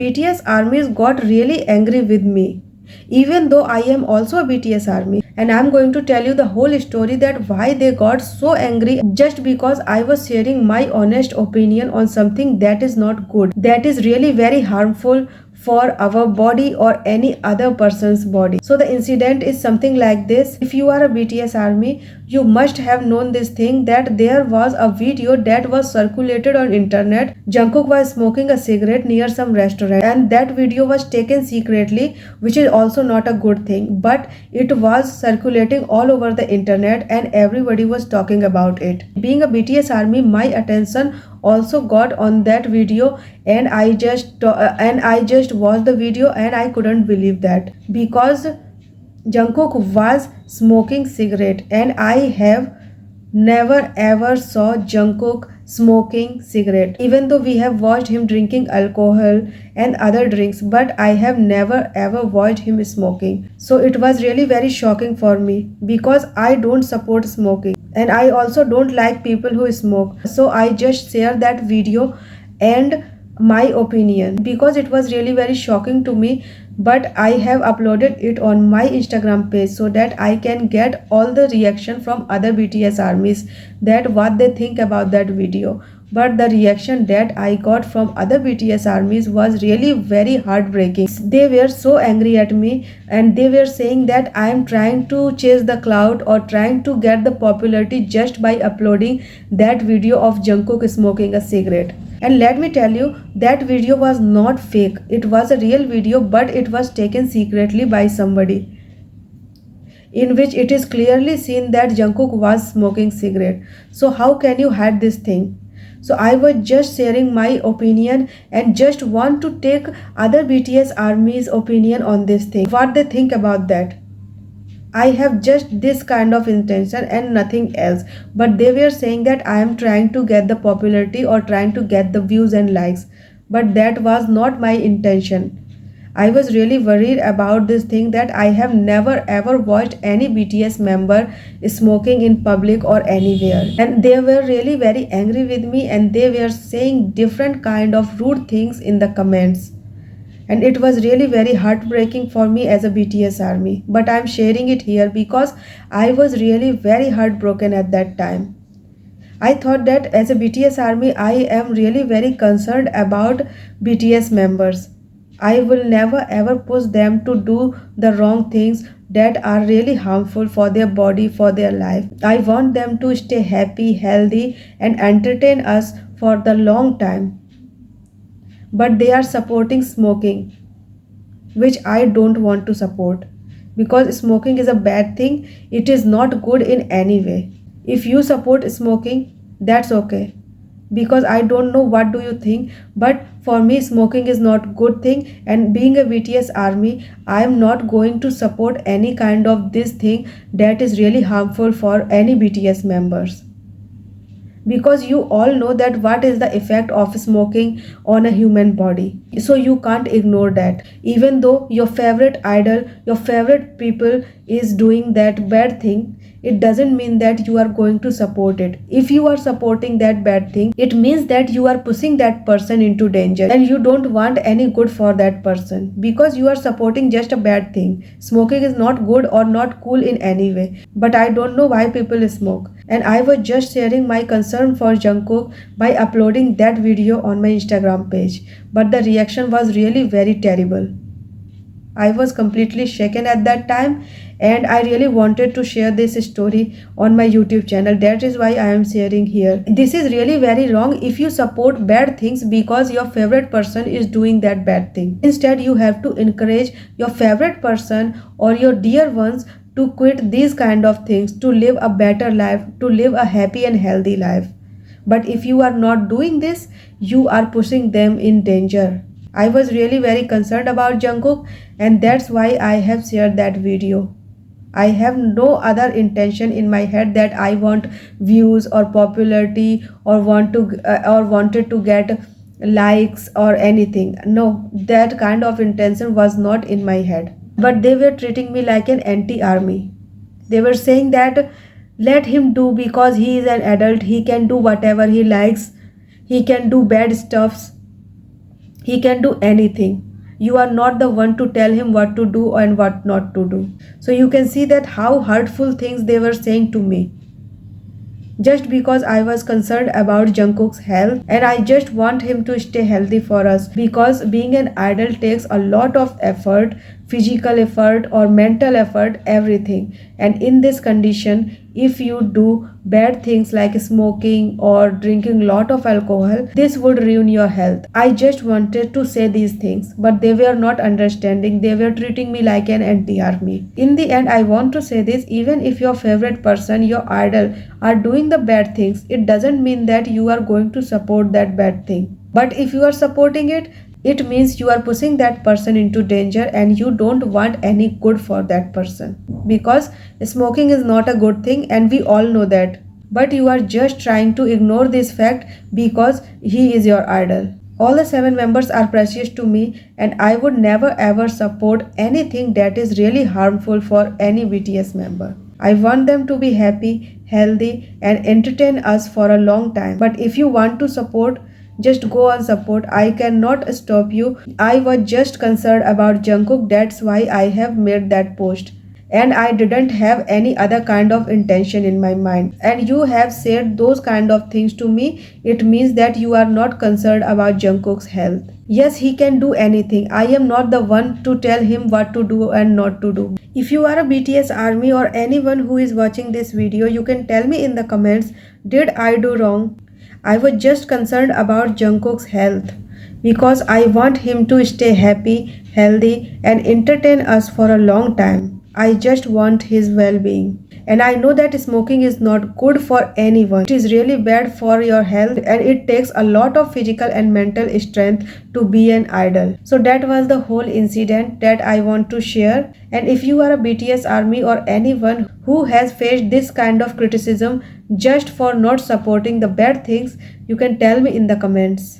BTS armies got really angry with me. Even though I am also a BTS army, and I'm going to tell you the whole story that why they got so angry just because I was sharing my honest opinion on something that is not good, that is really very harmful for our body or any other person's body. So the incident is something like this. If you are a BTS army, you must have known this thing that there was a video that was circulated on internet. Jungkook was smoking a cigarette near some restaurant, and that video was taken secretly, which is also not a good thing, but it was circulating all over the internet and everybody was talking about it. Being a BTS army, my attention also got on that video, and I just watched the video and I couldn't believe that, because Jungkook was smoking cigarette, and I have never ever saw Jungkook smoking cigarette. Even though we have watched him drinking alcohol and other drinks, but I have never ever watched him smoking. So it was really very shocking for me, because I don't support smoking and I also don't like people who smoke. So I just share that video and my opinion, because it was really very shocking to me, but I have uploaded it on my Instagram page so that I can get all the reaction from other BTS armies, that what they think about that video. But the reaction that I got from other BTS armies was really very heartbreaking. They were so angry at me, and they were saying that I am trying to chase the cloud or trying to get the popularity just by uploading that video of Jungkook smoking a cigarette. And let me tell you, that video was not fake. It was a real video, but it was taken secretly by somebody, in which it is clearly seen that Jungkook was smoking cigarette. So how can you hide this thing? So I was just sharing my opinion and just want to take other BTS army's opinion on this thing, what they think about that. I have just this kind of intention and nothing else, but they were saying that I am trying to get the popularity or trying to get the views and likes, but that was not my intention. I was really worried about this thing, that I have never ever watched any BTS member smoking in public or anywhere, and they were really very angry with me, and they were saying different kind of rude things in the comments. And it was really very heartbreaking for me as a BTS army, but I'm sharing it here because I was really very heartbroken at that time. I thought that as a BTS army, I am really very concerned about BTS members. I will never ever push them to do the wrong things that are really harmful for their body, for their life. I want them to stay happy, healthy, and entertain us for the long time. But they are supporting smoking, which I don't want to support, because smoking is a bad thing. It is not good in any way. If you support smoking, that's okay, because I don't know what do you think, but for me smoking is not good thing, and being a BTS army, I am not going to support any kind of this thing that is really harmful for any BTS members, because you all know that what is the effect of smoking on a human body. So you can't ignore that. Even though your favorite idol, your favorite people is doing that bad thing, it doesn't mean that you are going to support it. If you are supporting that bad thing, it means that you are pushing that person into danger, and you don't want any good for that person, because you are supporting just a bad thing. Smoking is not good or not cool in any way, but I don't know why people smoke. And I was just sharing my concern for Jungkook by uploading that video on my Instagram page, but the reaction was really very terrible. I was completely shaken at that time, and I really wanted to share this story on my YouTube channel. That is why I am sharing here. This is really very wrong if you support bad things because your favorite person is doing that bad thing. Instead, you have to encourage your favorite person or your dear ones to quit these kind of things, to live a better life, to live a happy and healthy life. But if you are not doing this, you are pushing them in danger. I was really very concerned about Jungkook, and that's why I have shared that video. I have no other intention in my head that I want views or popularity or wanted to get likes or anything. No, that kind of intention was not in my head. But they were treating me like an anti-army. They were saying that let him do, because he is an adult, he can do whatever he likes, he can do bad stuffs. He can do anything. You are not the one to tell him what to do and what not to do. So you can see that how hurtful things they were saying to me, just because I was concerned about Jungkook's health, and I just want him to stay healthy for us, because being an idol takes a lot of effort, physical effort or mental effort, everything. And in this condition, if you do bad things like smoking or drinking lot of alcohol, this would ruin your health. I just wanted to say these things, but they were not understanding. They were treating me like an anti-army. In the end, I want to say this: even if your favorite person, your idol, are doing the bad things, it doesn't mean that you are going to support that bad thing. But if you are supporting it, it means you are pushing that person into danger, and you don't want any good for that person, because smoking is not a good thing and we all know that. But you are just trying to ignore this fact because he is your idol. All the 7 members are precious to me, and I would never ever support anything that is really harmful for any BTS member. I want them to be happy, healthy, and entertain us for a long time. But if you want to support, just go on support. I cannot stop you. I was just concerned about Jungkook. That's why I have made that post. And I didn't have any other kind of intention in my mind. And you have said those kind of things to me. It means that you are not concerned about Jungkook's health. Yes, he can do anything. I am not the one to tell him what to do and not to do. If you are a BTS ARMY or anyone who is watching this video, you can tell me in the comments, did I do wrong? I was just concerned about Jungkook's health, because I want him to stay happy, healthy, and entertain us for a long time. I just want his well-being. And I know that smoking is not good for anyone. It is really bad for your health, and it takes a lot of physical and mental strength to be an idol. So that was the whole incident that I want to share. And if you are a BTS ARMY or anyone who has faced this kind of criticism just for not supporting the bad things, you can tell me in the comments.